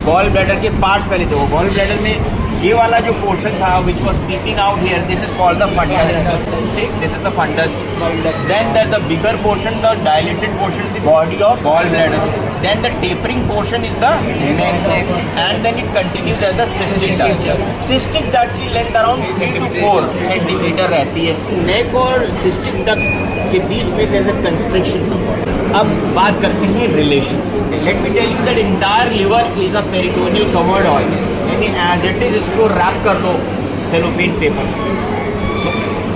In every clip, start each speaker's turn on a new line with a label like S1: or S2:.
S1: Gall bladder के parts पहले देखो। गॉल ब्लैडर में ये वाला जो पोर्शन था which was speaking out here, this is called the fundus. ठीक, this is the fundus. Then there the bigger portion, the dilated portion, the body of gall bladder. Then the tapering portion is the neck, and then it continues as the cystic duct. Cystic duct की length around 3 to 4 centimetre रहती है। Neck और cystic duct के बीच में there is a constriction somewhere. अब बात करते हैं relations. Let me tell you that entire liver is a peritoneal covered organ, यानी एज इट इज इसको रैप कर दो cellophane paper. So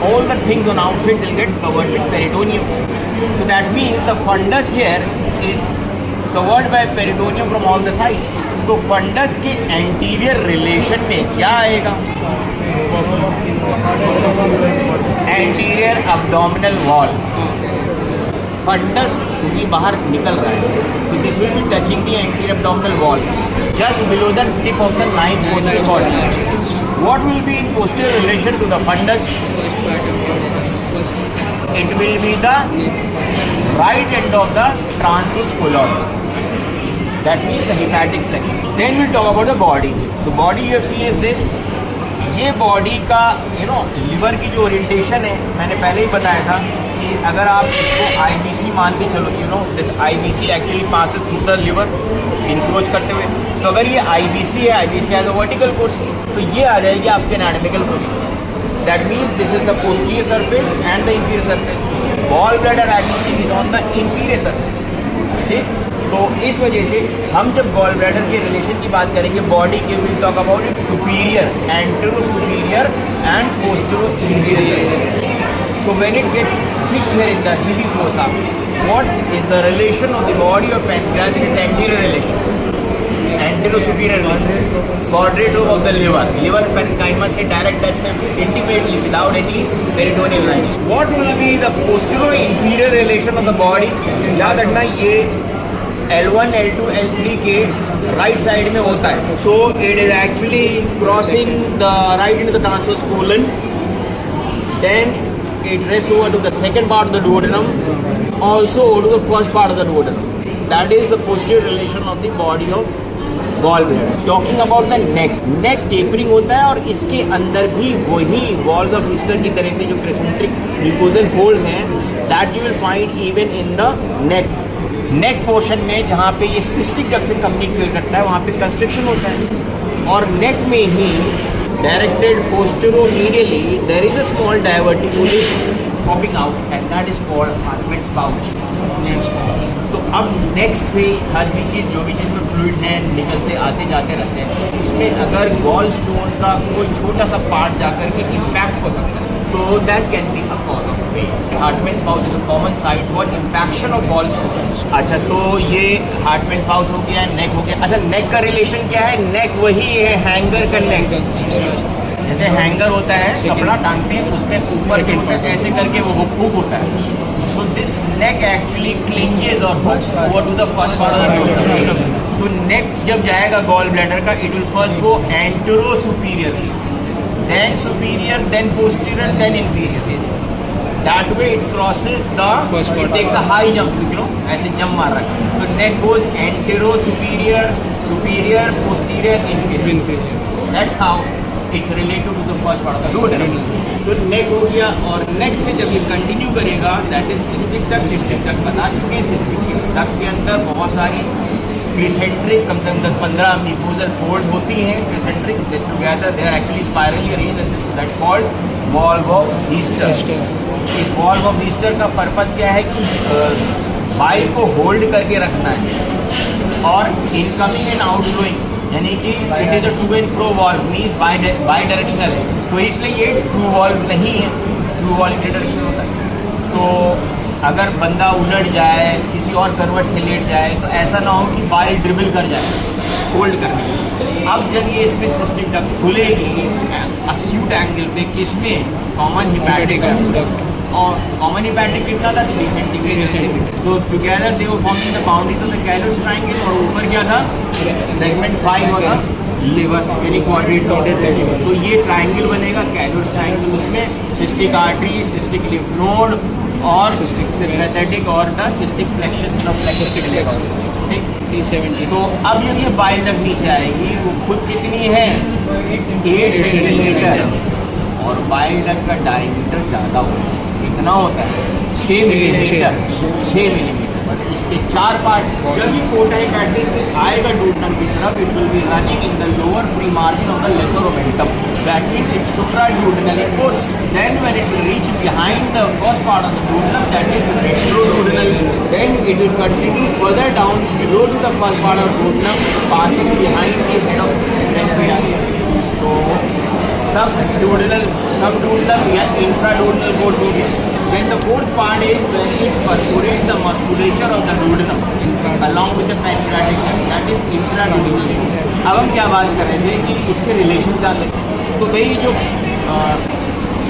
S1: all the things on outside will get covered with peritoneum. So that means the fundus here is covered by peritoneum from all the sides. तो fundus के anterior relation में क्या आएगा? Anterior abdominal wall. Funds चूंकि बाहर निकल रहा है, so this will be touching the anterior abdominal wall just below the tip of the ninth posterior body. What will be in posterior relation to the fundus? It will be the right end of the transverse colon. That means the hepatic flexion. Then we'll talk about the body. So body you have seen is this. ये body का liver की जो orientation है, मैंने पहले ही बताया था कि अगर आप इसको IBC मान के चलो, this IBC actually passes through the liver encroach करते हुए। तो अगर ये IBC है, IBC has a vertical course, तो ये आ जाएगी आपके anatomical position. That means this is the posterior surface and the inferior surface. Gall bladder actually is on the inferior surface. ठीक, तो इस वजह से हम जब गॉल ब्लैडर के रिलेशन की बात करेंगे बॉडी के, will talk about it superior, antero superior and postero inferior. So when it gets fixed here in the GB fossa, what is the relation of the body of pancreas in its anterior relation? Antero-superior relation. Quadrature of the liver. Liver parenchyma से direct touch में intimately without any peritoneal line. What will be the posterior-inferior relation of the body? याद रखना ये L1, L2, L3 के right side में होता है. So it is actually crossing the right into the transverse colon. Then it rests over to the second part of the duodenum, also over to the first part of the duodenum. That is the posterior relation of the body of gallbladder. Talking about the neck, neck tapering होता है और इसके अंदर भी वही walls of Lister की तरह से जो crescentic mucosal folds हैं, that you will find even in the neck. neck portion में जहाँ पे ये cystic duct से communicate करता है, वहाँ पे constriction होता है और neck में ही directed posterior-medially there is a small diverticulus popping out and that is called Hartmann's pouch. तो अब next से हर भी चीज़, जो भी चीज़ में fluids हैं निकलते आते जाते रहते हैं, उसमें अगर gall stone का कोई छोटा सा part जाकर के impact हो सकता है, तो that can be a cause of pain. Hartmann's pouch is a common site for impaction of gall stones. अच्छा, तो ये Hartmann's pouch हो गया, neck हो गया. अच्छा, neck का relation क्या है? neck वही है hanger का neck. जैसे हैंगर होता है, कपड़ा टांगते हैं, उसमें ऊपर ऐसे करके वो हुक होता है. So this neck actually clinges or hooks over to the first part of the duodenum. So neck जब जाएगा gall bladder का, it will first go antero-superior, then superior, then posterior, then inferior. That way it crosses the, it takes a high jump, ऐसे jump मार रहा है. So neck goes antero-superior, superior, posterior, inferior. That's how it's related to the first part of the duodenum. तो neck हो गया और neck से जब ये कंटिन्यू करेगा, that is cystic duct. cystic duct बता चुके हैं, cystic duct के अंदर बहुत सारी crescentric, कम से कम 10-15 mucosal folds होती हैं. crescentric together they are actually spirally arranged. That's called valve of Lister. इस valve of Lister का पर्पस क्या है कि बाइल को होल्ड करके रखना है और इनकमिंग एंड आउटगोइंग, यानी कि it is a to and fro valve, means bi directional है. तो इसलिए ये ट्रू वॉल्व नहीं है, ट्रू वॉल्व डायरेक्शन होता है. तो अगर बंदा उलट जाए, किसी और करवट से लेट जाए, तो ऐसा ना हो कि बाइल ड्रिबल कर जाए होल्ड करने. अब जब ये इसमें सिस्टिक डक्ट खुलेगी अक्यूट एंगल पे, किसमें? कॉमन हिपैटिक और कॉमन हिपैटिक कितना था? 3 centimetre. So together they were forming the boundary to the Calot's triangle और ऊपर क्या था? सेगमेंट 5 होता लिवर, यानी क्वाड्रेटर. तो ये ट्रायंगल बनेगा कैलोस ट्रायंगल. उसमें cystic artery, cystic lymph node और सिस्टिक सिंपैथेटिक और द सिस्टिक प्लेक्सस, द प्लेक्सिक. ठीक,
S2: 370।
S1: तो अब जब ये बाइल डक्ट नीचे आएगी वो खुद कितनी है 8 सेंटीमीटर, और बाइल डक्ट का डायमीटर ज़्यादा होता है, कितना होता है 6 मिलीमीटर, 6 मिलीमीटर। इसके 4 पार्ट, जब ये पोर्टा हेपेटिस से आएगा डूडेनम की तरफ, it will be running in the lower free margin of the lesser omentum, that means it's supraduodenal in course. Then when it will reach behind the first part of the duodenum, that is retroduodenal, then it will continue further down below to the first part of duodenum, passing behind the head of pancreas. तो subduodenal या इंफ्राडूडेनल course हो गया। Then the fourth part is when it perforates the musculature of the duodenum along with the pancreatic duct, that is intraduodenal। अब हम क्या बात कर रहे थे कि इसके रिलेशन जान लेते हैं। तो भाई जो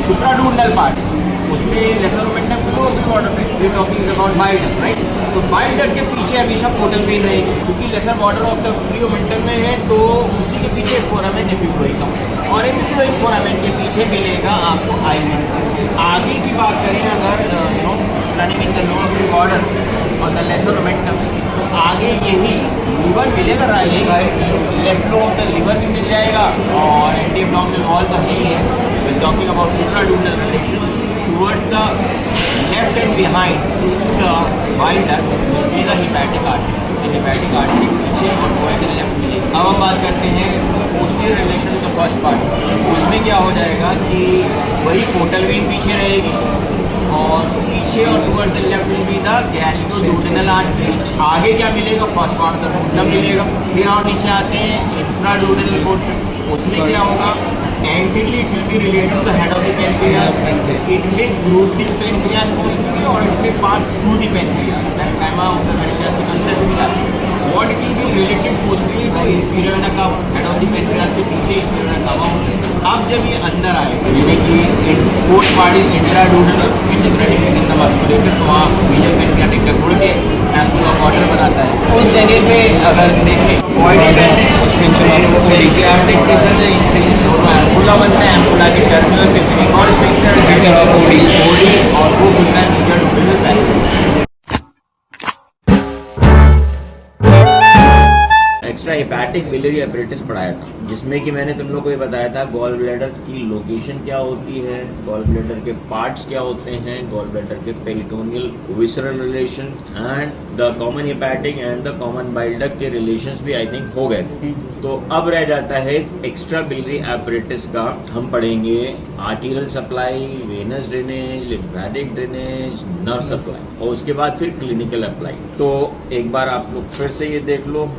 S1: सुप्राडूडेनल पार्ट है उसमें lesser omentum below free water में, we talking about bile duct, right. तो बाइल डक्ट के पीछे हमेशा पोर्टल वेन रहेगी, क्योंकि lesser border of the free omentum में है, तो उसी के पीछे फोरामेन एपिक्लोइकम, और एपिक्लोइक फोरामेन के पीछे मिलेगा आपको आइविस। आगे की बात करें अगर running in the lower free border और द लेसर ओमेंटम, तो आगे यही लिवर मिलेगा, left lobe of the liver भी मिल जाएगा, और एंटी एब्डोमिनल वॉल तो है ही है। We talking about supraduodenal relations towards the left and behind the bile duct will be the hepatic artery, the hepatic artery पीछे और towards the left मिलेगी। अब हम बात करते हैं posterior relation to the first part, उसमें क्या हो जाएगा कि वही पोर्टल वेन पीछे रहेगी, और पीछे और towards the left will be the gastroduodenal artery. आगे क्या मिलेगा, फर्स्ट पार्ट द डूडेनम मिलेगा। फिर और नीचे आते हैं इंफ्राडुओडेनल पोर्शन, उसमें क्या होगा, anteriorly it will be related to the head of the pancreas, it may group the pancreas posteriorly or it may pass through the pancreas, that gamma of the pancreas के अंदर से भी जा सकता है। What it will be related posteriorly to inferior vena cava, head of the pancreas के पीछे inferior vena cava होता है। अब जब ये अंदर आए, यानी कि fourth part is intraduodenal which is running in the musculature, तो वहाँ मेजर पैनक्रियाटिक डक्ट मुड़ के एम्पुला वाटर बनाता है। उस जगह पे अगर देखें पैनक्रियाटिक एम्पुला बनता है, एम्पुला के टर्मिनल पे एक और स्ट्रक्चर बॉडी, और वो खुलता है major duodenal pancreas. Extra hepatic biliary apparatus पढ़ाया था, जिसमें कि मैंने तुम लोग को ये बताया था गॉल ब्लैडर की लोकेशन क्या होती है, गॉल ब्लैडर के पार्ट्स क्या होते हैं, गॉल ब्लैडर के peritoneal visceral relation and the common hepatic and the common bile duct के रिलेशंस भी आई थिंक हो गए। तो अब रह जाता है एक्स्ट्रा बिलियरी एपरेटस का, हम पढ़ेंगे arterial supply, venous drainage, lymphatic drainage, nerve supply, और उसके बाद फिर क्लिनिकल अप्लाई। तो एक बार आप लोग फिर से ये देख लो।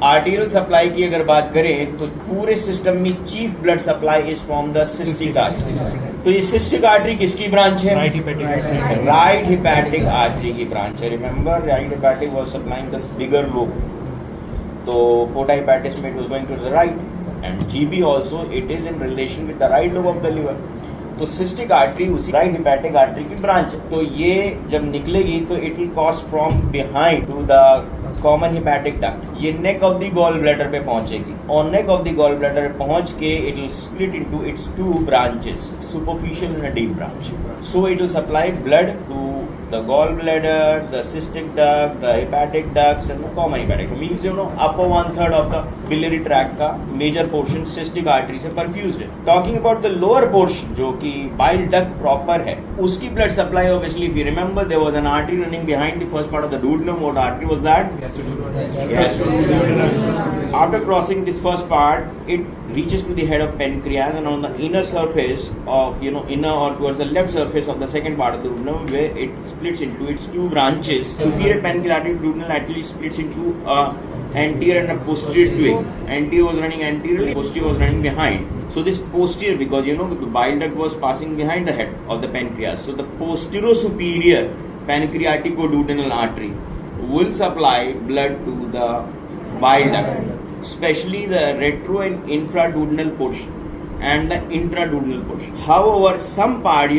S1: आर्टीरियल सप्लाई की अगर बात करें तो पूरे सिस्टम में chief blood supply is from the cystic artery. तो ये सिस्टिक आर्टरी किसकी ब्रांच है, राइट हिपैटिक आर्टरी की ब्रांच है। Remember right hepatic was supplying the bigger lobe, तो पोर्टा हेपेटिस में it was going to the right, and GB also it is in relation with the right lobe of the liver. तो cystic artery उसी right hepatic artery की branch है। तो ये जब निकलेगी तो it will cross from behind to the common hepatic duct, ये neck of the gall bladder पे पहुंचेगी, और neck of the gall bladder पे पहुंच के it will split into its two branches, superficial and deep branch. So it will supply blood to the gallbladder, the cystic duct, the hepatic ducts and the common hepatic, means upper 1/3 of the biliary tract का major portion cystic artery से perfused है। Talking about the lower portion जो कि bile duct proper है, उसकी blood supply obviously if you remember there was an artery running behind the first part of the duodenum. What artery was that? Gastroduodenal. After crossing this first part, it reaches to the head of pancreas, and on the inner surface of inner or towards the left surface of the second part of the duodenum, where it splits into its two branches. Superior pancreatic duodenal actually splits into a anterior and a posterior twig. Anterior was running anteriorly, posterior was running behind. So this posterior, because the bile duct was passing behind the head of the pancreas, so the posterior superior pancreaticoduodenal artery will supply blood to the bile duct, especially the retro and infraduodenal portion, and the intraduodenal portion. However, some part,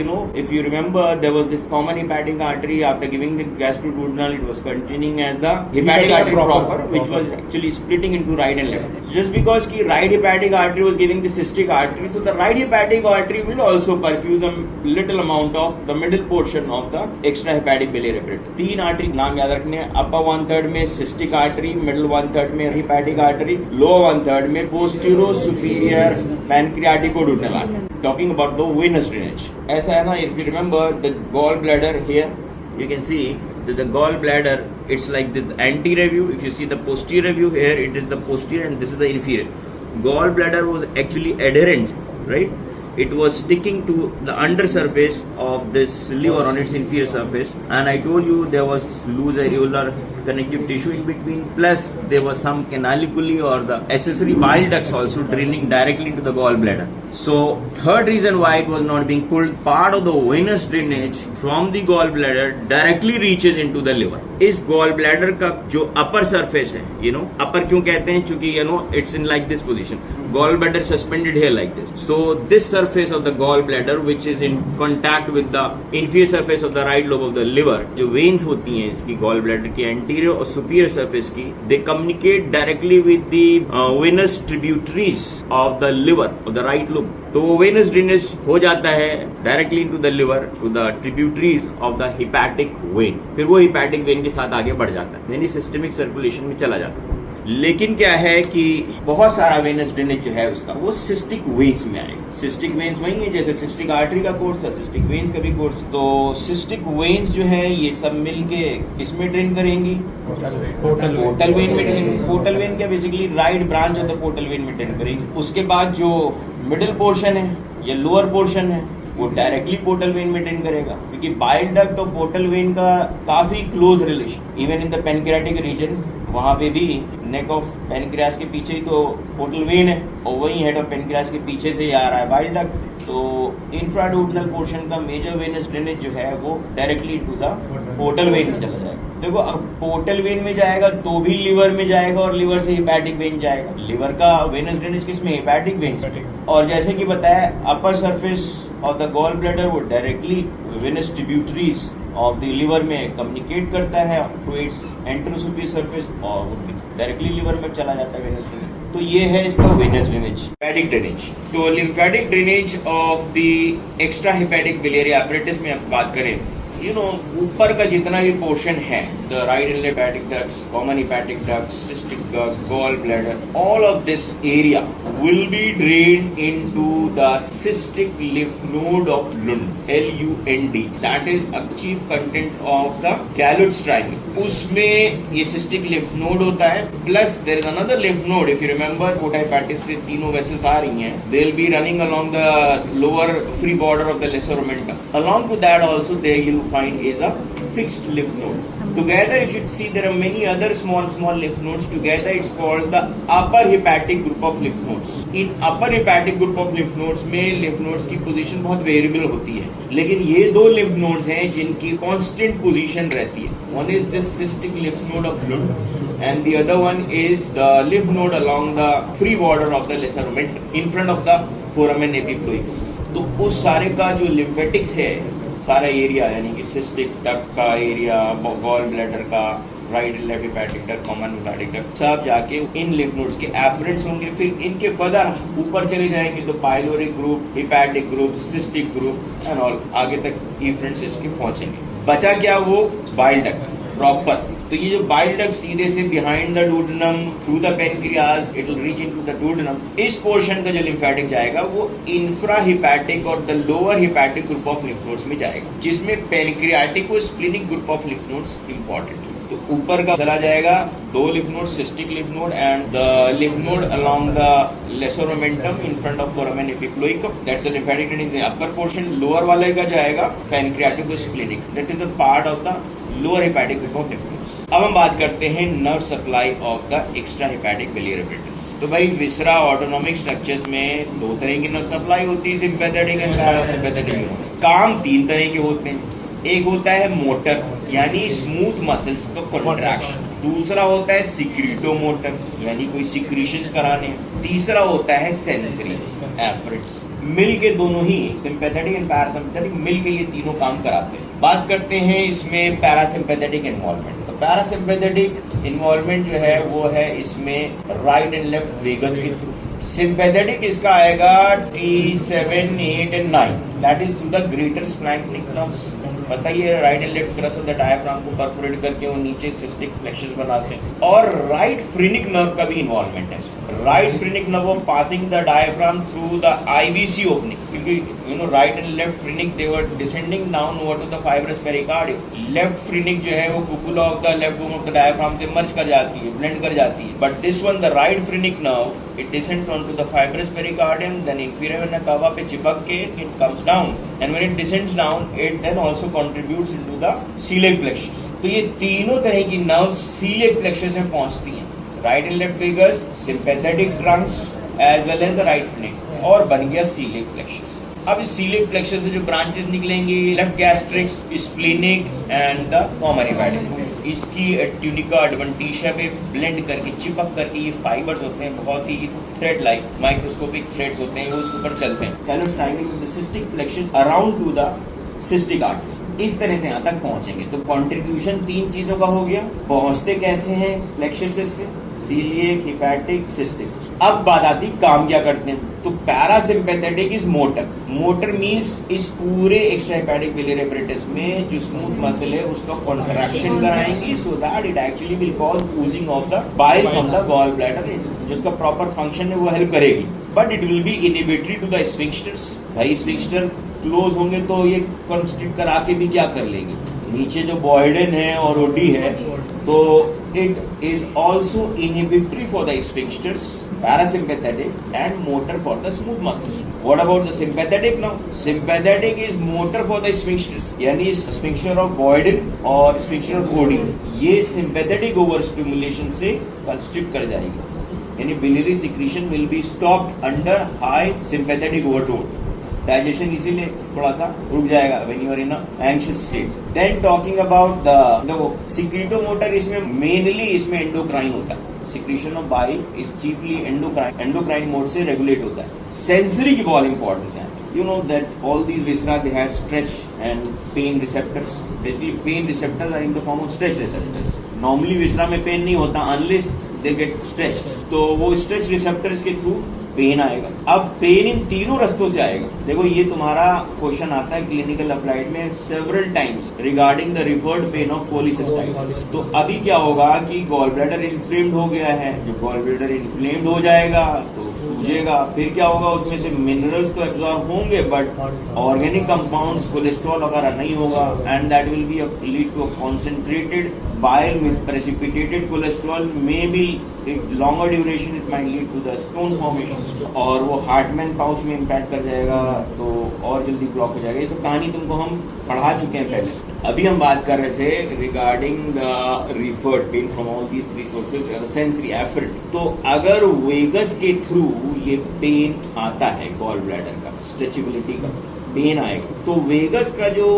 S1: if you remember, there was this common hepatic artery. After giving the gastroduodenal, it was continuing as the hepatic artery proper, which was actually splitting into right and left. So just because the right hepatic artery was giving the cystic artery, so the right hepatic artery will also perfuse a little amount of the middle portion of the extrahepatic biliary apparatus. 3 artery नाम याद रखने हैं. अपर 1/3 में cystic artery, middle 1/3 में hepatic artery, lower 1/3 में postero superior pancreaticoduodenal artery. Talking about the venous drainage. ऐसा है ना, if you remember the gall bladder here, you can see that the gall bladder, it's like this anterior view. If you see the posterior view here, it is the posterior and this is the inferior. Gall bladder was actually adherent, right? It was sticking to the under surface of this liver on its inferior surface, and I told you there was loose areolar connective tissue in between, plus there was some canaliculi or the accessory bile ducts also draining directly into the gallbladder. So third reason why it was not being pulled, part of the venous drainage from the gallbladder directly reaches into the liver. इस gallbladder का जो upper surface है, upper क्यों कहते हैं, क्योंकि it's in like this position. Gallbladder suspended here like this. So this surface of the gallbladder, which is in contact with the inferior surface of the right lobe of the liver, जो veins होती हैं इसकी gallbladder की anterior और superior surface की, they communicate directly with the venous tributaries of the liver of the right lobe. तो वो venous drainage हो जाता है directly into the liver to the tributaries of the hepatic vein. फिर वो hepatic vein के साथ आगे बढ़ जाता है, यानी systemic circulation में चला जाता है. लेकिन क्या है कि बहुत सारा वेनस ड्रेनेज जो है उसका वो सिस्टिक वेन्स में आएगा. सिस्टिक वेन्स वही है जैसे सिस्टिक आर्टरी का कोर्स है, सिस्टिक वेन्स का भी कोर्स. तो सिस्टिक वेन्स जो है ये सब मिलके किसमें ड्रेन करेंगी? पोर्टल वेन में ड्रेन. पोर्टल वेन क्या basically right branch of the portal vein में ड्रेन करेंगी. उसके बाद जो मिडिल पोर्शन है या लोअर पोर्शन है वो डायरेक्टली पोर्टल वेन में ड्रेन करेगा, क्योंकि बाइल डक्ट और पोर्टल वेन का काफी close relation. Even in the pancreatic region, वहां पे भी नेक ऑफ पेनक्रियास के पीछे ही तो पोर्टल वेन है और वही हेड ऑफ पेनक्रियास के पीछे से ही आ रहा है बाइल डक्ट. तो इंफ्राडुओडेनल पोर्शन का मेजर वेनस ड्रेनेज जो है वो directly to the portal vein में चला जाएगा. देखो अब पोर्टल वेन में जाएगा तो भी लिवर में जाएगा और लिवर से हेपेटिक वेन जाएगा. लिवर का वेनस ड्रेनेज किसमें? हेपेटिक वेन से. और जैसे कि बताया upper surface of the gall bladder वो directly venous tributaries of the liver में कम्युनिकेट करता है थ्रू इट्स एंटेरोसुपीरियर सरफेस और डायरेक्टली लिवर में चला जाता है वेनस ड्रेनेज. तो ये है इसका वेनस ड्रेनेज. हेपेटिक ड्रेनेज, तो lymphatic drainage of the extra hepatic biliary apparatus में हम बात करें, ऊपर का जितना भी पोर्शन है, the right and left hepatic ducts, common hepatic ducts, cystic duct, gall bladder, all of this area will be drained into the cystic lymph node of Lund, LUND. That is achieve content of the Calot's triangle. उसमें ये cystic lymph node होता है, plus there is another lymph node. If you remember, porta hepatis से तीनों vessels आ रही हैं, they will be running along the lower free border of the lesser omentum. Along to that also there you find is a fixed lymph node. Together, if you see, there are many other small lymph nodes. Together, it's called the upper hepatic group of lymph nodes. In upper hepatic group of lymph nodes में lymph nodes की position बहुत variable होती है, लेकिन ये दो lymph nodes हैं जिनकी constant position रहती है. One is this cystic lymph node of Lund, and the other one is the lymph node along the free border of the lesser omentum in front of the foramen epiploicus. तो उस सारे का जो lymphatic है, सारा area यानी कि cystic duct का एरिया, गॉल ब्लैडर का, right left hepatic duct, common hepatic duct, सब जाके इन लिम्फ नोड्स के एफरेंट्स होंगे. फिर इनके फर्दर ऊपर चले जाएंगे तो pyloric group, hepatic group, cystic group and all आगे तक एफरेंट्स इसके पहुंचेंगे. बचा क्या? वो बाइल डक्ट प्रॉपर. तो ये जो बाइल डक्ट सीधे से behind the duodenum through the pancreas it will reach into the duodenum. इस पोर्शन का जो लिम्फेटिक जाएगा वो इंफ्रा हेपेटिक और the lower hepatic group of lymph nodes में जाएगा, जिसमें पेनक्रियाटिक और splenic group of lymph nodes important. तो ऊपर का चला जाएगा दो lymph node, cystic lymph node and the lymph node along the lesser omentum in front of foramen epiploicum. That's the lymphatic drainage. Upper portion lower वाले का जाएगा pancreatic और splenic. That is a part of the lower hepatic group of lymph nodes. अब हम बात करते हैं nerve supply of the extra hepatic biliary apparatus. तो भाई विसरा ऑटोनॉमिक स्ट्रक्चर्स में दो तरह की नर्व सप्लाई होती है, सिंपैथेटिक एंड पैरासिम्पैथेटिक. काम तीन तरह के होते हैं. एक होता है मोटर यानी स्मूथ मसल्स का कॉन्ट्रैक्शन, दूसरा होता है सिक्रीटोमोटर यानी कोई सिक्रीशंस कराने, तीसरा होता है सेंसरी एफर्ट्स। मिल के दोनों ही सिंपैथेटिक एंड पैरासिम्पैथेटिक मिल के ये तीनों काम कराते हैं। बात करते हैं इसमें पैरासिम्पैथेटिक इन्वॉल्वमेंट। तो पैरासिम्पैथेटिक इन्वॉल्वमेंट जो है वो है इसमें राइट एंड लेफ्ट वेगस के थ्रू। सिंपैथेटिक इसका आएगा T7, 8 and 9, that is through the greater splanchnic nerves. बताइए right and left crust of the diaphragm को परफोरेट करके वो नीचे सिस्टिक फ्लेक्शंस बनाते हैं। और राइट फ्रेनिक नर्व का भी इन्वॉल्वमेंट है। Right phrenic nerve of passing the diaphragm through the IVC opening, क्योंकि you know right and left phrenic they were descending down over to the fibrous pericardium. Left phrenic जो है वो cupola of the left bone of the diaphragm से merge कर जाती है, blend कर जाती है। But this one the right phrenic nerve it descends on to the fibrous pericardium, then inferior vena cava पे चिपक के it comes down, and when it descends down it then also contributes into the coeliac plexus. तो ये तीनों तरह की nerves coeliac plexus में पहुंचती हैं, right and left vagus, sympathetic trunks as well as the right phrenic, और बन गया सीलिएक प्लेक्सस। अब इस सीलिएक प्लेक्सस से जो ब्रांचेस निकलेंगी, left gastric, splenic and the common hepatic, इसकी ट्यूनिका एडवेंटिशिया पे ब्लेंड करके चिपक करके ये फाइबर्स होते हैं, बहुत ही थ्रेड लाइक माइक्रोस्कोपिक थ्रेड्स होते हैं, वो उसके ऊपर चलते हैं। कैलोस्टाइनिक the cystic plexus around to the cystic artery, इस तरह से यहाँ तक पहुंचेंगे। तो कंट्रीब्यूशन तीन चीजों का हो गया। पहुंचते कैसे हैं प्लेक्सस से? Coeliac, hepatic, cystic. अब बात आती काम क्या करते हैं। तो parasympathetic is motor. Motor means इस पूरे एक्स्ट्रा हेपेटिक बिलियरी एपरेटस में जो स्मूथ मसल है उसका कॉन्ट्रैक्शन कराएंगी, so that it actually will cause oozing of the bile from the gall bladder. जिसका प्रॉपर फंक्शन है वो हेल्प करेगी, but it will be inhibitory to the sphincters. भाई स्फिंक्टर क्लोज होंगे तो ये कंस्ट्रिक्ट करा के भी क्या कर लेंगे। नीचे जो बॉयडन है और ओडी है, तो it is also inhibitory for the sphincters, parasympathetic and motor for the smooth muscles. What about the sympathetic now? Sympathetic is motor for the sphincters, यानी sphincter of Boyden और sphincter of OD, ये sympathetic overstimulation से constrict कर जाएगी, यानी biliary secretion will be stopped under high sympathetic overload. Digestion इसीलिए थोड़ा सा रुक जाएगा when you are in a anxious state. Then talking about the secretomotor, इसमें mainly इसमें endocrine होता है। Secretion of bile is chiefly endocrine mode से रेगुलेट होता है। सेंसरी की बहुत इंपॉर्टेंस है। You know that all these viscera they have stretch and pain receptors. Basically, pain receptors are in the form of stretch receptors. Normally viscera में pain नहीं होता unless they get stretched. तो वो stretch receptors के through pen आएगा। अब pain in तीनों रास्तों से आएगा। देखो ये तुम्हारा क्वेश्चन आता है क्लिनिकल अप्लाइड में several times regarding the referred pain of polycystitis. तो अभी क्या होगा कि गॉल ब्लैडर इन्फ्लेम्ड हो गया है, जब गॉल ब्लैडर इन्फ्लेम्ड हो जाएगा तो सूजेगा, फिर क्या होगा उसमें से मिनरल्स तो एब्जॉर्ब होंगे बट ऑर्गेनिक कंपाउंड्स कोलेस्ट्रॉल वगैरह नहीं होगा, and that will be lead to a concentrated bile with precipitated cholesterol, maybe longer duration it might lead to the stone formation, और वो हार्टमैन पाउच में इम्पैक्ट कर जाएगा तो और जल्दी ब्लॉक हो जाएगा। ये सब कहानी तुमको हम पढ़ा चुके हैं पहले। अभी हम बात कर रहे थे regarding the referred pain from all these three sources, sensory effort. तो अगर वेगस के थ्रू ये पेन आता है गॉल ब्लैडर का, स्ट्रेचेबिलिटी का पेन आएगा, तो वेगस का जो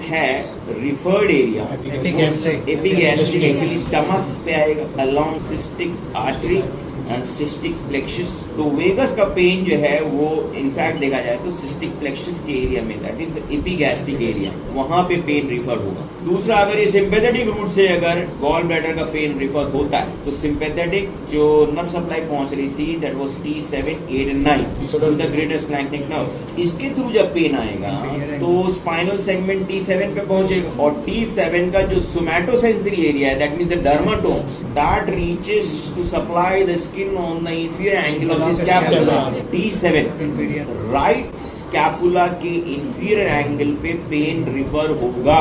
S1: है referred area epigastric actually stomach पे आएगा along cystic artery and cystic plexus. तो वेगस का पेन जो है वो इनफैक्ट देखा जाए तो सिस्टिक प्लेक्सस के एरिया में, that is the epigastric area, वहां पे पेन रिफर होगा। दूसरा, अगर ये सिंपैथेटिक रूट से अगर गॉल ब्लैडर का पेन रिफर होता है तो सिंपैथेटिक जो नर्व सप्लाई पहुंच रही थी that was T7, 8 and 9 to the greater splanchnic nerve, इसके थ्रू जब पेन आएगा तो स्पाइनल सेगमेंट T7 पे पहुंचेगा, और T7 का जो सोमैटोसेंसरी एरिया है that means the dermatomes that reaches to supply the skin on the inferior angle of the scapula, T7, right scapula के inferior angle पे pain refer होगा।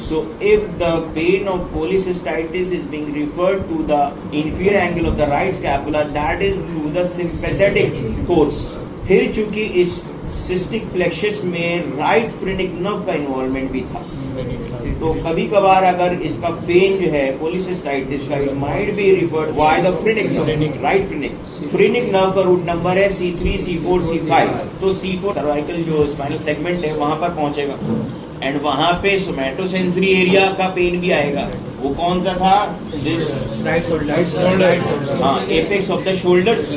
S1: So if the pain of polycystitis is being referred to the inferior angle of the right scapula, that is through the sympathetic course। फिर चूंकि इस cystic plexus में right phrenic nerve का involvement भी था, तो कभी कभार अगर इसका पेन जो है पॉलीसिस्टाइटिस का might be referred by the phrenic nerve, right phrenic nerve का रूट नंबर है C3, C4, C5। तो C4 सर्वाइकल जो स्पाइनल सेगमेंट है वहां पर पहुंचेगा, एंड वहां पे सोमैटोसेंसरी एरिया का पेन भी आएगा। वो कौन सा था? This
S2: right shoulder.
S1: हाँ, एपेक्स ऑफ द शोल्डर्स।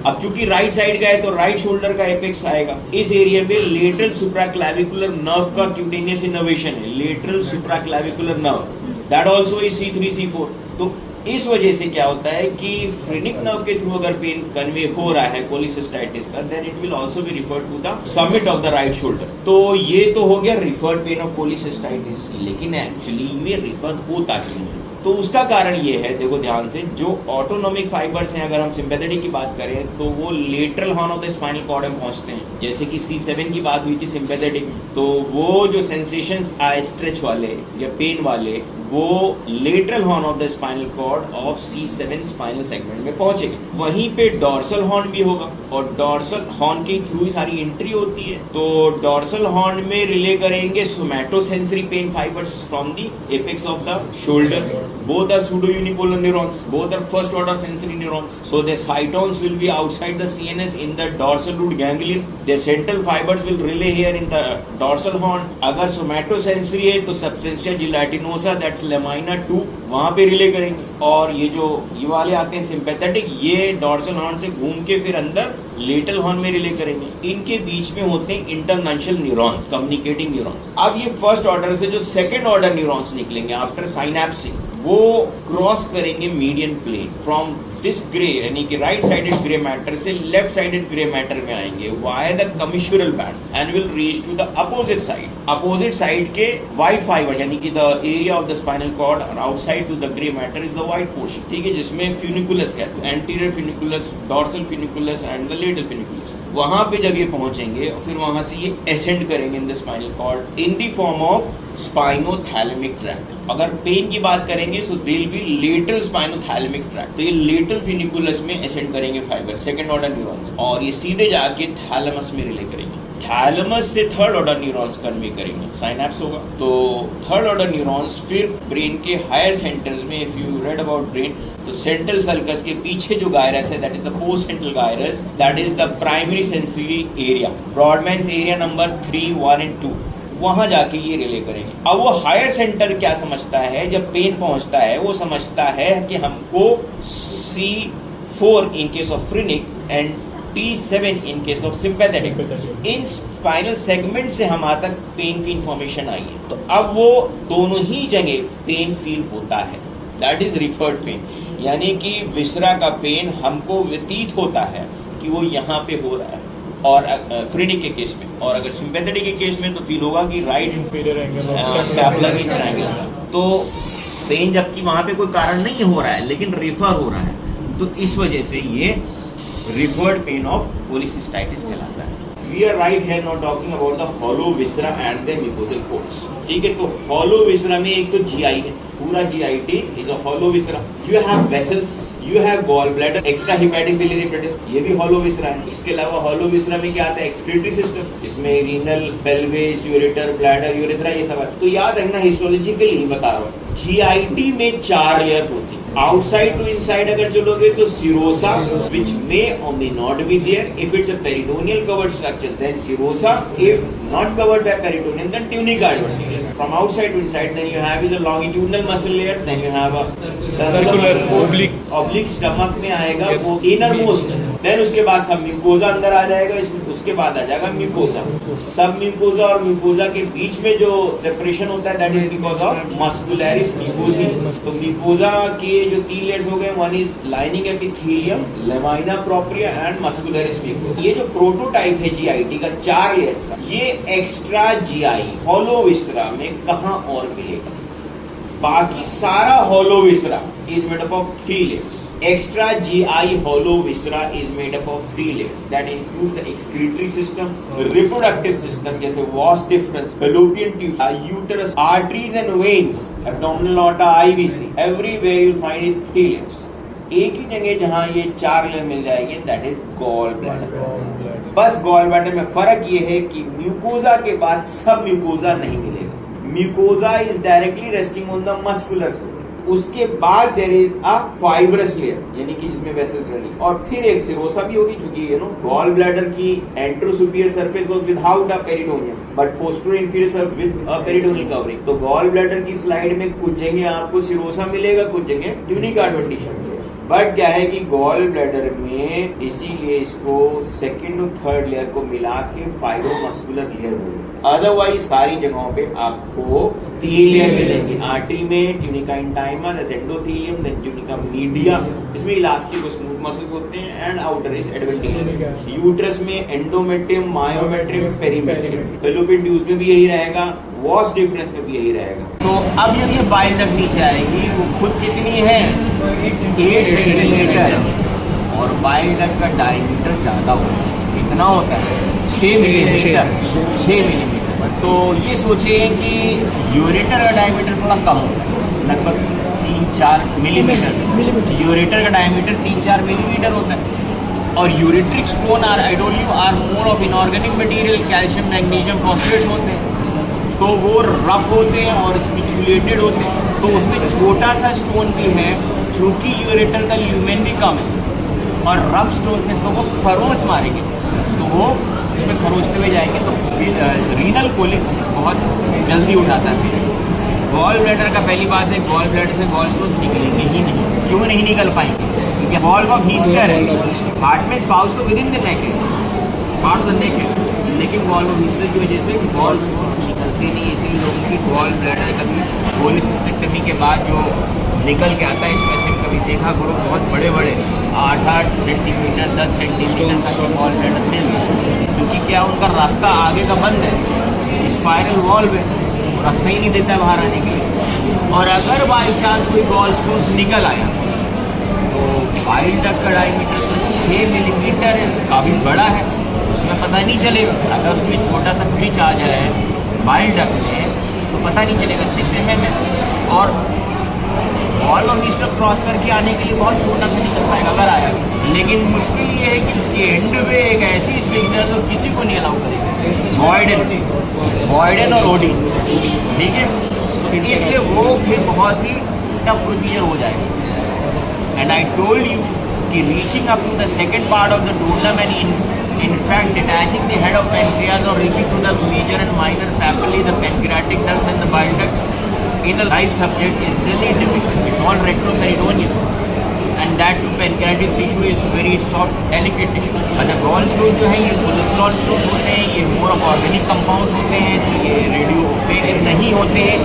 S1: अब चूंकि राइट साइड का है तो राइट शोल्डर का एपेक्स आएगा। इस एरिया में लेटरल सुप्राक्लैविकुलर नर्व का क्यूटेनियस इनर्वेशन है, lateral supraclavicular nerve, that also is C3 C4। तो इस वजह से क्या होता है कि फ्रेनिक नर्व के थ्रू अगर पेन कन्वे हो रहा है कोलिसिस्टाइटिस का, then it will also be referred to the summit of the right shoulder. तो ये तो हो गया रिफर्ड पेन ऑफ कोलिसिस्टाइटिस, लेकिन एक्चुअली ये रिफर होता क्यों है? तो उसका कारण ये है, देखो ध्यान से, जो ऑटोनोमिक फाइबर्स हैं, अगर हम सिंपैथेटिक की बात करें तो वो lateral horn of the spinal cord में पहुंचते हैं। जैसे कि C7 की बात हुई थी सिंपैथेटिक में, तो वो जो सेंसेशंस आए स्ट्रेच वाले या पेन वाले, वो lateral horn of the spinal cord of C7 spinal segment में पहुंचेंगे। वहीं पे डॉर्सल हॉर्न भी होगा, और डॉर्सल हॉर्न के थ्रू ही सारी एंट्री होती है। तो डॉर्सल हॉर्न में रिले करेंगे somatosensory pain fibres from the apex of the shoulder. Both are pseudo-unipolar neurons. Both are first-order sensory neurons. So their cytons will be outside the CNS in the dorsal root ganglion. Their central fibers will relay here in the dorsal horn. अगर somatosensory है तो substantia gelatinosa, that's lamina 2, वहाँ पे relay करेंगे। और ये जो ये वाले आते हैं सिंपैथेटिक, ये डॉर्सल हॉर्न से घूम के फिर अंदर लेटरल हॉर्न में रिले करेंगे। इनके बीच में होते हैं इंटरनेशनल न्यूरॉन्स, कम्युनिकेटिंग न्यूरॉन्स। अब ये फर्स्ट ऑर्डर से जो सेकंड ऑर्डर न्यूरॉन्स निकलेंगे आफ्टर साइनैप्सिस, वो क्रॉस करेंगे median plane from this grey, यानी कि राइट साइडेड ग्रे मैटर से लेफ्ट साइडेड ग्रे मैटर में आएंगे via the commissural band and will reach to the opposite side. Opposite side के white fibre, यानी कि the area of the spinal cord और outside to the grey matter is the white portion, ठीक है, जिसमें funiculus कहते हैं, anterior funiculus, dorsal funiculus and the lateral funiculus. वहां पे जब ये पहुंचेंगे और फिर वहां से ये एसेंड करेंगे in the spinal cord in the form of spinothalamic tract. अगर पेन की बात करेंगे तो दिल भी लेटरल स्पाइनोथैलेमिक ट्रैक्ट, तो ये लेटरल फ्यूनिकुलस में एसेंड करेंगे फाइबर, सेकंड ऑर्डर न्यूरॉन्स, और ये सीधे जाके थैलेमस में रिले करेंगे। थैलेमस से थर्ड ऑर्डर न्यूरॉन्स कन्वे करेंगे, साइनैप्स होगा। तो थर्ड ऑर्डर न्यूरॉन्स फिर ब्रेन के हायर सेंटर्स में, if you read about brain, तो सेंट्रल सर्कस के पीछे जो गायरस है, that is the post central gyrus, that is the primary sensory area, Brodmann's area number 3, 1 and 2, वहां जाके ये रिले करेंगे। अब वो हायर सेंटर क्या समझता है, जब पेन पहुंचता है वो समझता है कि हमको C4 in case of phrenic and T7 in case of sympathetic, in spinal segment से हमारे तक पेन की इंफॉर्मेशन आई है। तो अब वो दोनों ही जगह पेन फील होता है, दैट इज रिफर्ड पेन, यानी कि विसरा का पेन हमको व्यतीत होता है कि वो यहाँ पे हो रहा है, और फ्रेनिक के केस में। और अगर सिंपैथेटिक के केस में तो फील होगा कि right inferior angle scapular triangle, तो पेन जबकि वहां पे कोई कारण नहीं हो रहा है लेकिन रिफर हो रहा है, तो इस वजह से ये रिफर्ड पेन ऑफ कोलिसिस्टाइटिस कहलाता है। We are right here now talking about the hollow viscera and the mucosal force, ठीक है। तो हॉलो विसरा में एक तो GI है, पूरा GIT is a hollow viscera. You have vessels, you have gall bladder, extra hepatic biliary apparatus, ये भी हॉलो विसरा है। इसके अलावा हॉलो विसरा में क्या आता है, एक्सक्रीटरी सिस्टम, इसमें renal, pelvis, ureter, bladder, urethra, ये सब है। तो याद रखना, हिस्टोलॉजिकली ही बता रहा हूँ, GIT में 4 लेयर होती है। आउटसाइड टू इनसाइड अगर चलोगे तो serosa, which may or may not be there. If it's a peritoneal covered structure, then serosa. If not covered by peritoneum, then tunica adventitia. From outside to inside, then you have is a longitudinal muscle layer. Then you have a circular oblique stomach में आएगा वो innermost. Then उसके बाद सब mucosa अंदर आ जाएगा, उसके बाद आ जाएगा म्यूकोजा। सब म्यूकोजा और म्यूकोजा के बीच में जो सेपरेशन होता है, that is because of muscularis mucosae. तो म्यूकोजा के जो 3 लेयर्स हो गए, one is lining epithelium, lamina propria and muscularis mucosa. ये जो प्रोटोटाइप है GIT का 4 लेयर्स का, ये एक्स्ट्रा GI हॉलो विसरा में कहां और मिलेगा? बाकी सारा hollow viscera is made up of 3 layers. Extra GI hollow viscera is made up of 3 layers. That includes the excretory system, reproductive system जैसे vas deferens, fallopian tubes, uterus, arteries and veins, abdominal aorta, IVC. Everywhere you find is 3 layers. एक ही जगह जहां ये 4 layer मिल जाएंगे, that is gall bladder. बस gall bladder में फर्क ये है कि म्यूकोजा के बाद सब म्यूकोजा नहीं मिलेगा। Mucosa is directly resting on the muscular. उसके बाद there is a fibrous layer यानी कि जिसमें वेसल्स रनिंग, और फिर एक सिरोसा भी होगी, चूंकि गॉल ब्लैडर की anterosuperior surface was without a peritoneum but posterior inferior surface with a peritoneal covering. तो गॉल ब्लैडर की स्लाइड में कुछ जगह आपको सिरोसा मिलेगा, कुछ जगह ट्यूनिका एडवेंटिशियम मिलेगा। बट क्या है कि गॉल ब्लैडर में इसीलिए इसको सेकंड और थर्ड लेयर को मिला के फाइब्रोमस्कुलर लेयर बोलते हैं। अदरवाइज सारी जगहों पे आपको 3 लेयर मिलेंगे, आर्टरी में tunica intima, endothelium, then tunica media, इसमें इलास्टिक और स्मूथ मसल्स होते हैं, and outer is adventitium. Uterus में endometrium, myometrium, perimetrium. Fallopian tubes में भी यही रहेगा, वॉस डिफरेंस में भी यही रहेगा। तो अब जब ये बाइल डक्ट नीचे आएगी, वो खुद कितनी है 8 सेंटीमीटर, और बाइल डक्ट का डायमीटर ज्यादा होता है। कितना होता है 6 मिलीमीटर, 6 मिलीमीटर। तो ये सोचिए कि यूरेटर का डायमीटर थोड़ा कम होता है, लगभग 3-4 मिलीमीटर। यूरेटर का डायमीटर 3-4 मिलीमीटर होता है। और ureteric stone are I told you are more of inorganic material, calcium, magnesium, phosphates होते हैं, तो वो रफ होते हैं और स्पिक्यूलेटेड होते हैं। तो उसमें छोटा सा स्टोन भी है, चूंकि यूरेटर का ल्यूमेन भी कम है, और रफ स्टोन से तो वो खरोंच मारेंगे, तो वो उसमें खरोंचते हुए जाएंगे, तो रीनल कोलिक बहुत जल्दी उठाता है। गॉल ब्लैडर का पहली बात है, गॉल ब्लैडर से गॉल स्टोन्स निकलेंगे ही नहीं। क्यों नहीं निकल पाएंगे? क्योंकि वॉल्व ऑफ हीस्टर है, हार्ट में स्पाउस तो विद इन द नेक है, पार्ट ऑफ द नेक है, लेकिन वॉल्व ऑफ हीस्टर की वजह से गॉल स्टोन्स निकलते नहीं। इसीलिए लोगों की गॉल ब्लैडर कभी होलिसिस्टेक्टमी के बाद जो निकल के आता है, इसमें से कभी देखा करो बहुत बड़े बड़े 8-8 सेंटीमीटर, 10 सेंटीमीटर का जो गॉल ब्लैडर मिल गया, क्योंकि क्या उनका रास्ता आगे का बंद है, स्पाइरल वॉल्व है, रास्ता ही नहीं देता है बाहर आने के लिए। और अगर बाई चांस कोई गॉल स्टोन्स निकल आया, तो बाइल डक्ट का डायमीटर तो 6 मिलीमीटर है, काफ़ी बड़ा है, उसमें पता नहीं चलेगा। अगर उसमें छोटा सा क्रीच आ जाए बाइल डक्ट में, तो पता नहीं चलेगा 6 mm है, और वॉल्व ऑफ हीस्टर क्रॉस करके आने के लिए बहुत छोटा सा निकल पाएगा अगर आया। लेकिन मुश्किल ये है कि उसके एंड पे एक ऐसी स्फिंक्टर जो किसी को नहीं अलाउ करेगा, वॉइडन और ओडिन, ठीक है। तो इसलिए वो फिर बहुत ही टफ प्रोसीजर हो जाएगा। एंड आई टोल्ड यू कि reaching up to the second part of the duodenum and in fact detaching the head of pancreas or reaching to the major and minor papillae, the pancreatic ducts and the bile duct in a live subject is really difficult. It's all retroperitoneal, and that too pancreatic tissue is very soft, delicate tissue. अच्छा, gall stone जो है ये cholesterol stone होते हैं, ये more of organic compounds होते हैं, तो ये रेडियो ओपेक नहीं होते हैं।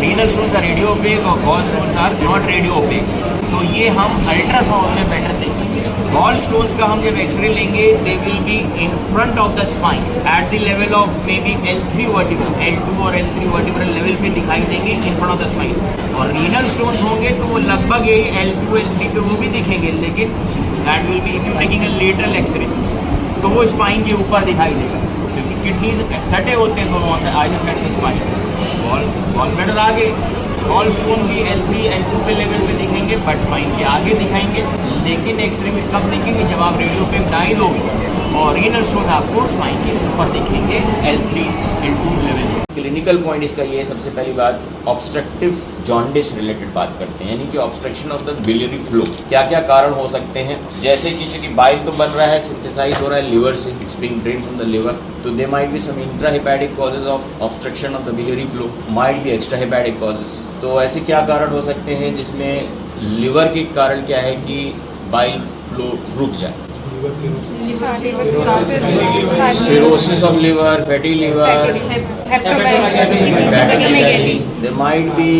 S1: Renal stones are radio opaque और gall stones are not radio opaque, तो ये हम अल्ट्रासाउंड में बेटर देख सकते हैं। गॉल स्टोन्स का हम जब एक्सरे लेंगे, दे will be in front of the spine at the level of may be L3 vertebral, L2 और L3 वर्टिब्रल लेवल पे दिखाई देंगे इन फ्रंट ऑफ द स्पाइन। और रीनल स्टोन्स होंगे तो वो लगभग यही L2 L3 पे वो भी दिखेंगे, लेकिन that will be if you taking a lateral x-ray, तो वो स्पाइन के ऊपर दिखाई देगा, क्योंकि किडनीज सटे होते हैं दोनों on the either side of the spine. Gall bladder आगे, गॉल स्टोन भी L3 L2 पे लेवल पे दिखेंगे, बट स्पाइन के आगे दिखाएंगे। लेकिन एक्सरे में कब दिखेंगे? जब आप रेडियो पे डायल होगी, और रीनल स्टोन आपको स्पाइन के ऊपर दिखेंगे L3 L2 level. Clinical point इसका ये सबसे पहली बात, ऑब्स्ट्रक्टिव जॉन्डिस रिलेटेड बात करते हैं, यानी कि obstruction of the biliary flow. क्या क्या कारण हो सकते हैं? जैसे कि बाइल तो बन रहा है, सिंथेसाइज हो रहा है लिवर से, it's being drained from the liver, तो they might be some intrahepatic causes of obstruction of the biliary flow, might be extrahepatic causes. तो ऐसे क्या कारण हो सकते हैं जिसमें लिवर के कारण क्या है कि बाइल फ्लो रुक जाए? cirrhosis of liver, fatty liver, there might be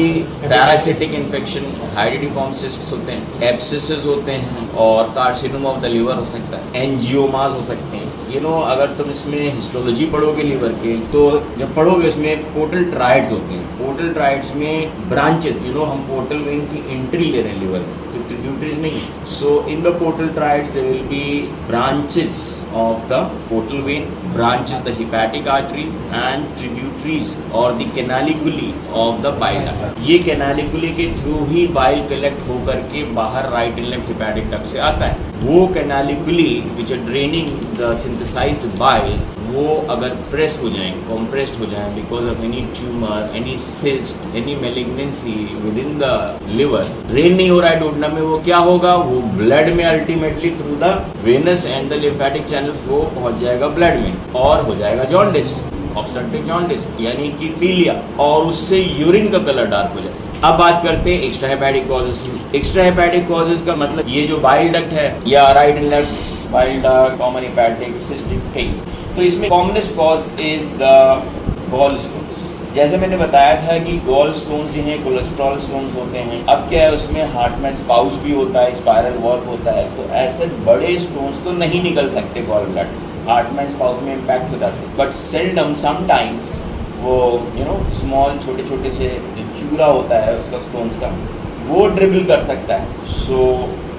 S1: parasitic infection, hereditiform cysts होते हैं, abscesses होते हैं, और carcinoma of the liver हो सकता है, angiomas हो सकते हैं। अगर तुम इसमें हिस्टोलॉजी पढ़ोगे लिवर के, तो जब पढ़ोगे उसमें पोर्टल ट्राइड्स होते हैं। पोर्टल ट्राइड्स में ब्रांचेस, हम पोर्टल वेन की एंट्री ले रहे हैं लिवर में, तो ट्रिब्यूटरीज नहीं। So in the portal triads there will be branches of the portal vein, branches the hepatic artery and tributaries or the canaliculi of the bile duct। ये canaliculi के through ही bile collect होकर के बाहर right and left hepatic duct से आता है। वो canaliculi which are draining the synthesized bile, वो अगर प्रेस हो जाएं, कॉम्प्रेस्ड हो जाएं because of any tumour, any cyst, any malignancy with in the liver, drain नहीं हो रहा है डोडनम में, वो क्या होगा, वो ब्लड में ultimately through the venous and the lymphatic channels वो पहुंच जाएगा ब्लड में और हो जाएगा जॉन्डिस, ऑब्स्ट्रक्टिव जॉन्डिस यानी कि पीलिया, और उससे यूरिन का कलर डार्क हो जाएगा। अब बात करते हैं एक्स्ट्रा हेपेटिक कॉजेज की। एक्स्ट्रा हेपेटिक कॉजेज का मतलब ये जो बाइल डक्ट है या right and left bile duct, common hepatic, cystic thing, तो इसमें commonest cause is the gall stones. जैसे मैंने बताया था कि गॉल स्टोन्स जो हैं कोलेस्ट्रॉल स्टोन्स होते हैं। अब क्या है, उसमें हार्टमैन्स पाउच भी होता है, स्पाइरल वॉल्व होता है, तो ऐसे बड़े स्टोन्स तो नहीं निकल सकते गॉल ब्लैडर से, हार्टमैन्स पाउच में इम्पैक्ट हो जाते हैं, बट सेल्डम समटाइम्स वो स्मॉल छोटे छोटे से जो चूरा होता है उसका स्टोन्स का, वो ड्रिबल कर सकता है। सो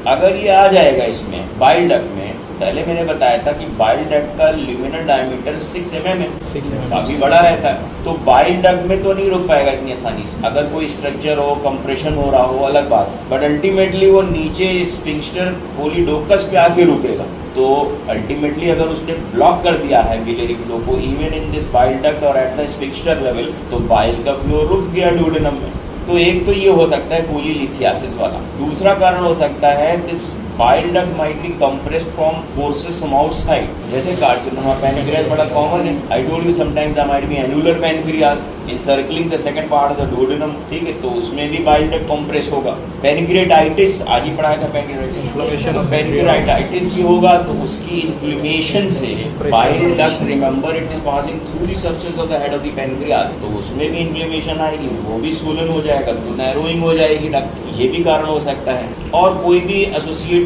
S1: अगर ये आ जाएगा इसमें बाइल डक्ट में, पहले मैंने बताया था कि बाइल डक्ट का ल्यूमिनल डायमीटर 6 mm है, काफी बड़ा रहता है, तो बाइल डक्ट में तो नहीं रुक पाएगा इतनी आसानी से। अगर कोई स्ट्रक्चर हो, कंप्रेशन हो रहा हो, अलग बात, बट अल्टीमेटली वो नीचे स्फिंक्टर पोलिडोकस पे आके रुकेगा। तो अल्टीमेटली अगर उसने ब्लॉक कर दिया है बिलियरी फ्लो को even in this bile duct और एट द स्फिंक्टर लेवल, तो बाइल का फ्लो रुक गया डुओडेनम में। तो एक तो ये हो सकता है कोलीलिथियासिस वाला। दूसरा कारण हो सकता है this bile duct might be compressed from forces from outside, जैसे कार्सिनोमा पैनक्रियाज बड़ा कॉमन है। I told you sometimes there might be annular pancreas encircling the second part of the duodenum, ठीक है, तो उसमें भी बाइल डक्ट कंप्रेस होगा। Pancreatitis आज ही पढ़ाया था, पैनक्रियाटाइटिस भी होगा तो उसकी इन्फ्लेमेशन से bile duct, remember it is passing through the substance of the head of the pancreas, तो उसमें भी इन्फ्लेमेशन आएगी, वो भी स्वोलन हो जाएगा, तो नैरोइंग हो जाएगी डक्ट, ये भी कारण हो सकता है। और कोई भी एसोसिएटेड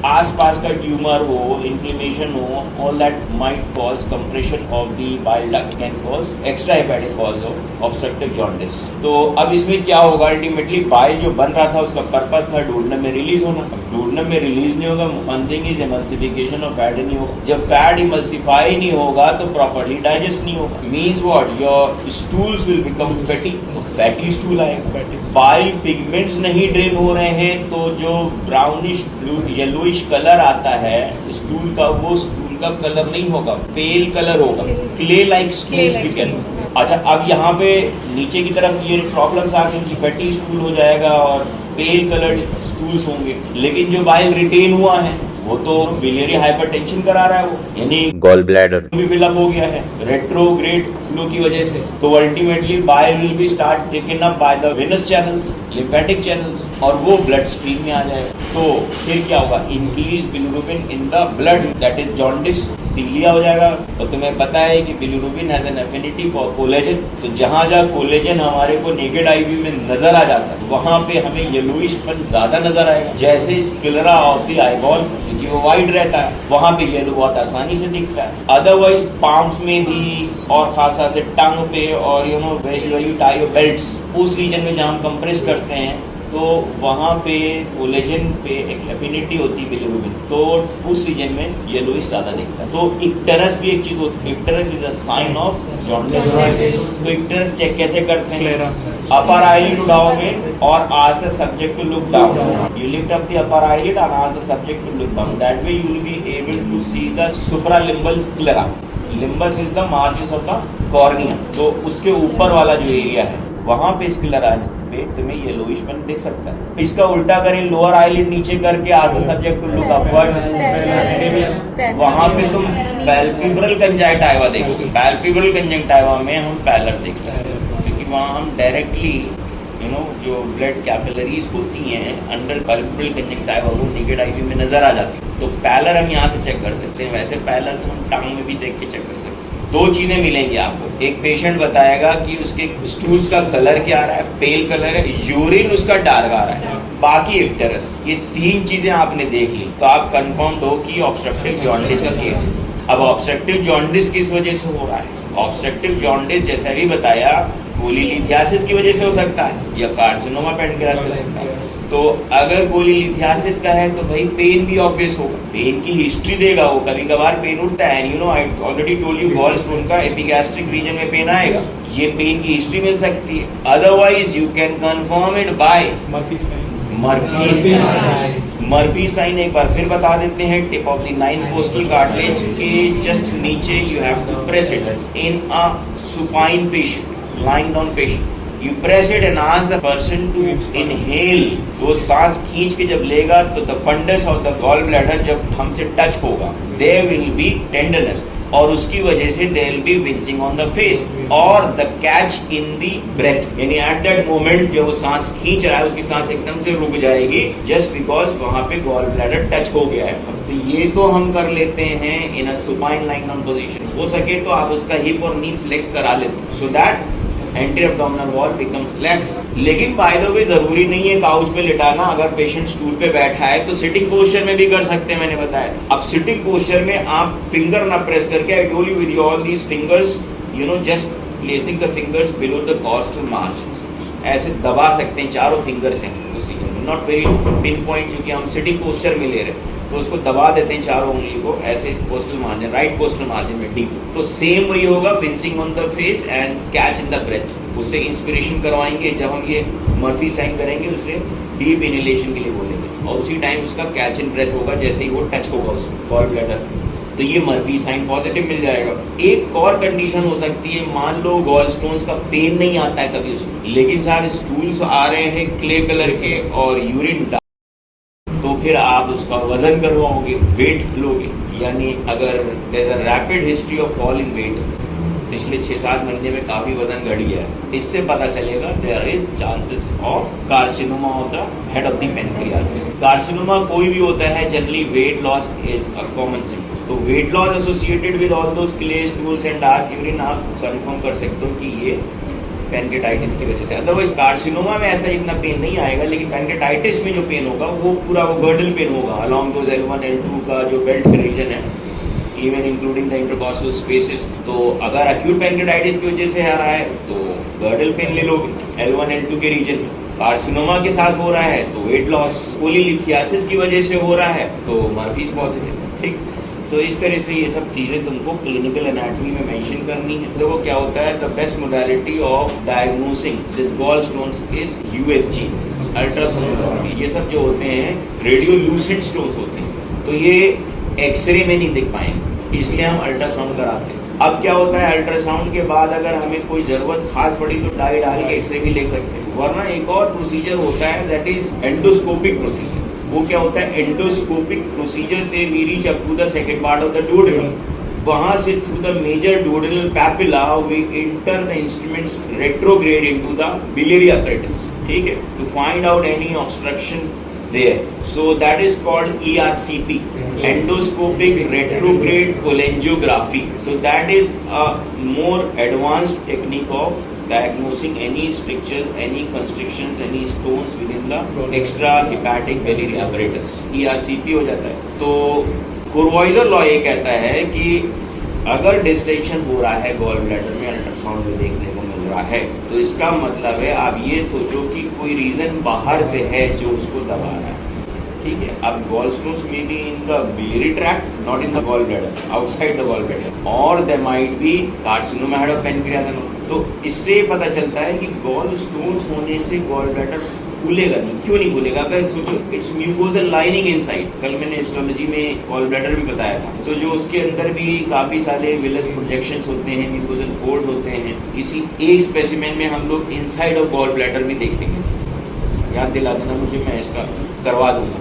S1: आसपास का ट्यूमर हो, इन्फ्लेमेशन हो, all that might cause compression of the bile duct, can cause extra hepatic cause of obstructive jaundice. तो अब इसमें क्या होगा, अल्टीमेटली बाइल जो बन रहा था उसका पर्पस था डुओडेनम में रिलीज होना। डुओडेनम में रिलीज नहीं होगा, one thing is emulsification of fat नहीं होगा। जब फैट इमल्सिफाई नहीं होगा तो प्रॉपर्ली डाइजेस्ट नहीं होगा, means what, your stools will become fatty, fatty stool आएगा। बाइल पिगमेंट्स नहीं ड्रेन हो रहे हैं तो जो ब्राउनिश ब्लू येलोइश कलर आता है स्टूल का, वो स्टूल का कलर नहीं होगा, पेल कलर होगा, क्ले लाइक स्टूल्स भी कहते हैं। अच्छा, अब यहाँ पे नीचे की तरफ ये प्रॉब्लम्स आ गई कि फैटी स्टूल हो जाएगा और पेल कलर्ड स्टूल्स होंगे, लेकिन जो बाइल रिटेन हुआ है वो तो बिलियरी हाइपरटेंशन करा रहा है, वो यानी गॉल ब्लैडर भी फिलअप हो गया है रेट्रोग्रेड फ्लो की वजह से, तो ultimately bile will be start taken up by the venous channels, lymphatic channels, और वो ब्लड स्ट्रीम में आ जाएगा। तो फिर क्या होगा, increase bilirubin in the blood, that is jaundice, पीलिया हो जाएगा। तो तुम्हें पता है कि bilirubin has an affinity for collagen, तो जहां जहां कोलेजन हमारे को नेकेड आई व्यू में नजर आ जाता है वहां पे हमें येलोइशपन ज्यादा नजर आएगा। जैसे स्क्लेरा ऑफ द आईबॉल, क्योंकि वो वाइड रहता है, वहां पे येलो बहुत आसानी से दिखता है। अदरवाइज पाम्स में भी और खासा से टंग पे और वेरी टाई योर बेल्ट्स, उस रीजन में जहां हम कंप्रेस करते हैं तो वहां पे कोलेजन पे एक एफिनिटी होती है बिलिरुबिन, तो उस रीजन में येलोइश ज्यादा दिखता है। तो इक्टेरस भी एक चीज होती है, icterus is a sign of jaundice. तो इक्टेरस चेक कैसे करते हैं, अपर आईलिड उठाओगे और ask the subject to look down, you lift up the upper eyelid and ask the subject to look down, that way you will be able to see the supralimbal sclera. Limbus is the margin of the cornea, तो उसके ऊपर वाला जो area है वहां पे sclera पे तुम्हें येलोइशपन दिख सकता है। इसका उल्टा करें, लोअर आईलिड नीचे करके ask the subject to look upwards, वहां पे तुम पैल्पेब्रल कंजक्टिवा देखोगे। पैल्पेब्रल कंजक्टिवा में हम पैलर देखते हैं क्योंकि वहां हम डायरेक्टली जो ब्लड कैपिलरीज होती हैं अंडर पैल्पेब्रल कंजक्टिवा वो नेकेड आई व्यू में नजर आ जाती है, तो पैलर हम यहाँ से चेक कर सकते हैं। वैसे पैलर तो हम टांग में भी देख के चेक कर सकते हैं। दो चीजें मिलेंगी आपको, एक पेशेंट बताएगा कि उसके स्टूल्स का कलर क्या आ रहा है, पेल कलर है, यूरिन उसका डार्क आ रहा है, बाकी इक्टेरस, ये तीन चीजें आपने देख ली तो आप कंफर्म हो कि ऑब्स्ट्रक्टिव जॉन्डिस का केस है। अब ऑब्स्ट्रक्टिव जॉन्डिस किस वजह से हो रहा है, ऑब्स्ट्रक्टिव जॉन्डिस जैसे भी बताया कोलीलिथियासिस की वजह से हो सकता है या कार्सिनोमा पैनक्रियास हो सकता है। तो अगर कोलीलिथियासिस का है तो भाई पेन भी ऑब्वियस होगा, पेन की हिस्ट्री देगा, वो कभी कभार पेन उठता है, I already told you gall stone का एपिगैस्ट्रिक रीजन में पेन आएगा, ये पेन की हिस्ट्री मिल सकती है। Otherwise you can confirm it by Murphy sign एक बार फिर बता देते हैं. Tip of the 9th costal cartilage के जस्ट नीचे you have to press it in a supine patient, lying down patient. You press it and ask the person to inhale. वो सांस खींच के जब लेगा तो the fundus of the gallbladder जब हमसे टच होगा, there will be tenderness और उसकी वजह से there will be wincing on the face और the catch in the breath. यानी at that moment जब वो सांस खींच रहा है उसकी सांस एकदम से रुक जाएगी just because वहाँ पे gallbladder टच हो गया है. तो ये तो हम कर लेते हैं in a supine lying down position. हो सके तो आप उसका hip और knee flex करा लेते so that anti abdominal wall becomes relax. लेकिन बाय द वे जरूरी नहीं है काउच पे लिटाना. अगर पेशेंट स्टूल पे बैठा है तो सिटिंग पोस्चर में भी कर सकते हैं, मैंने बताया. अब सिटिंग पोस्चर में आप फिंगर ना प्रेस करके, I told you with all these fingers, you know, just placing the fingers below the costal margins. ऐसे दबा सकते हैं, चारों फिंगर से उसी, नॉट वेरी पिन पॉइंट, क्योंकि हम सिटिंग पोस्चर में ले रहे हैं तो उसको दबा देते हैं चारों उंगली को ऐसे costal margin, right costal margin में डीप. तो सेम वही होगा, wincing on the face and catch in the breath. उससे इंस्पिरेशन करवाएंगे. जब हम ये मर्फी साइन करेंगे उससे डीप इनहेलेशन के लिए बोलेंगे और उसी टाइम उसका कैच इन ब्रेथ होगा जैसे ही वो टच होगा उस गॉल ब्लैडर. तो ये मर्फी साइन पॉजिटिव मिल जाएगा. एक और कंडीशन हो सकती है, मान लो गॉल स्टोन्स का पेन नहीं आता है कभी उसमें, लेकिन सारे स्टूल्स आ रहे हैं क्ले कलर के और यूरिन, तो फिर आप उसका वजन करवाओगे, वेट लोगे. यानी अगर there is a rapid history of fall in weight, पिछले 6-7 महीने में काफी वजन घट गया है, इससे पता चलेगा there is chances of carcinoma of the head of the pancreas. Carcinoma कोई भी होता है, generally weight loss is a common symptom. तो weight loss associated with all those clay stools and dark urine आप कंफर्म कर सकते हो कि ये पेनक्रेटाइटिस की वजह से. अदरवाइज कार्सिनोमा में ऐसा इतना पेन नहीं आएगा, लेकिन पेनक्रेटाइटिस में जो पेन होगा वो पूरा वो गर्डल पेन होगा अलोंग दोज L1 L2 का जो बेल्ट रीजन है, even including the intercostal spaces. तो अगर एक्यूट पेनक्रेटाइटिस की वजह से आ रहा है तो गर्डल पेन ले लोगे L1 L2 के रीजन में. कार्सिनोमा के साथ हो रहा है तो वेट लॉस, कोलिलिथियासिस की वजह से हो रहा है तो मर्फीज पॉजिटिव. ठीक, तो इस तरह से ये सब चीजें तुमको क्लिनिकल एनाटॉमी में मेंशन करनी है. देखो क्या होता है, the best modality of diagnosing this gall stones is USG, ultrasound. ये सब जो होते हैं रेडियो लूसेंट स्टोन्स होते हैं, तो ये एक्सरे में नहीं दिख पाएंगे, इसलिए हम अल्ट्रासाउंड कराते हैं. अब क्या होता है, अल्ट्रासाउंड के बाद अगर हमें कोई जरूरत खास पड़ी तो डाई डाल के एक्सरे भी ले सकते हैं. वरना एक और प्रोसीजर होता है दैट इज एंडोस्कोपिक प्रोसीजर. वो क्या होता है, एंडोस्कोपिक प्रोसीजर से we reach up to the second part of the duodenum. वहां से through the major duodenal papilla we enter the instruments retrograde into the biliary apparatus. ठीक है, to find out any obstruction there. So that is called ERCP, endoscopic retrograde cholangiography. So that is a more advanced technique of diagnosing any strictures, any constrictions, any stones within the extra hepatic biliary apparatus. ERCP हो जाता है. तो कोरवाइजर law ये कहता है कि अगर distension हो रहा है गॉल ब्लैडर में, अल्ट्रासाउंड में देखने को मिल रहा है, तो इसका मतलब है आप ये सोचो कि कोई रीजन बाहर से है जो उसको दबा रहा है. ठीक है, अब गॉल स्टोन्स में be in the biliary tract, not in the gall bladder, outside the gall bladder, और they might be carcinoma head of pancreas. तो इससे पता चलता है कि गॉल स्टोन्स होने से गॉल ब्लैडर खुलेगा नहीं. क्यों नहीं खुलेगा, अगर सोचो इट्स म्यूकोजल लाइनिंग इनसाइड. कल मैंने हिस्टोलॉजी में गॉल ब्लैडर भी बताया था. तो जो उसके अंदर भी काफी सारे विलस प्रोजेक्शंस होते हैं, म्यूकोजल फोल्ड्स होते हैं. किसी एक स्पेसिमेन में हम लोग इनसाइड ऑफ गॉल ब्लैडर भी देख लेंगे, याद दिला देना मुझे, मैं इसका करवा दूंगा.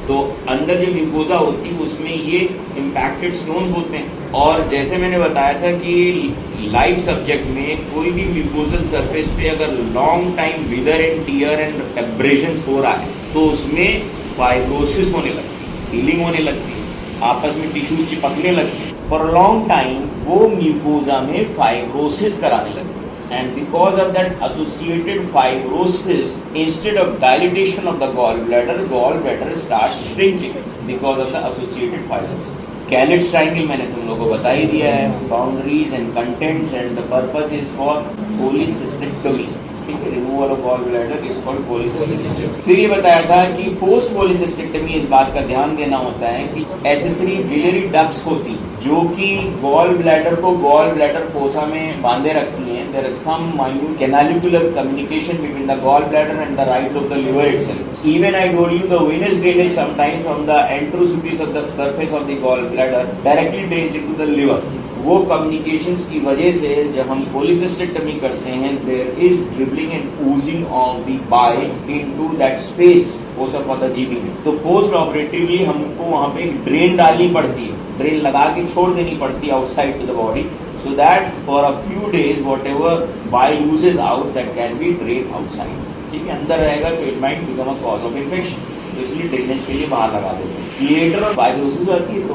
S1: तो अंदर जो म्यूकोजा होती है उसमें ये इम्पैक्टेड स्टोन्स होते हैं. और जैसे मैंने बताया था कि लाइव सब्जेक्ट में कोई भी म्यूकोजल सरफेस पे अगर long time wither and tear and abrasions हो रहा है तो उसमें फाइब्रोसिस होने लगती है, हीलिंग होने लगती है, आपस में टिश्यूज चिपकने लगते हैं. फॉर लॉन्ग टाइम वो म्यूकोजा में फाइब्रोसिस कराने लगती है. And because of that associated fibrosis, instead of dilatation of the gallbladder starts shrinking because of the associated fibrosis. Calyx triangle मैंने तुम लोगों को बता ही दिया है. Boundaries and contents and the purpose is for cholecystectomy. ठीक है, removal of gall bladder is called cholecystectomy. फिर ये बताया था कि पोस्ट कोलिसिस्टेक्टमी इस बात का ध्यान देना होता है कि एसेसरी बिलियरी डक्ट्स होती जो कि गॉल ब्लैडर को गॉल ब्लैडर फोसा में बांधे रखती हैं। There is some minute canalicular communication between the gall bladder and the right of the liver itself. Even I told you the venous drainage sometimes from the entrosities of the surface of the gall bladder directly drains into the liver. वो communications की वजह से जब हम cholecystectomy करते हैं there is dribbling and oozing of the bile into that space fossa for the GB में। तो पोस्ट ऑपरेटिवली हमको वहां पे एक ड्रेन डालनी पड़ती है, ड्रेन लगा के छोड़ देनी पड़ती है outside to the body, so that for a few days whatever bile loses out that can be drain outside. ठीक है, अंदर रहेगा तो it might become a cause of infection, तो इसलिए ड्रेनेज के लिए बाहर लगा देते हैं। लेटर और फाइब्रोसिस आती है तो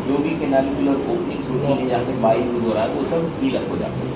S1: जो भी कैनालिकुलर ओपनिंग्स होती है जहाँ से बाइल यूज हो रहा है वो सब हील अप हो जाता है।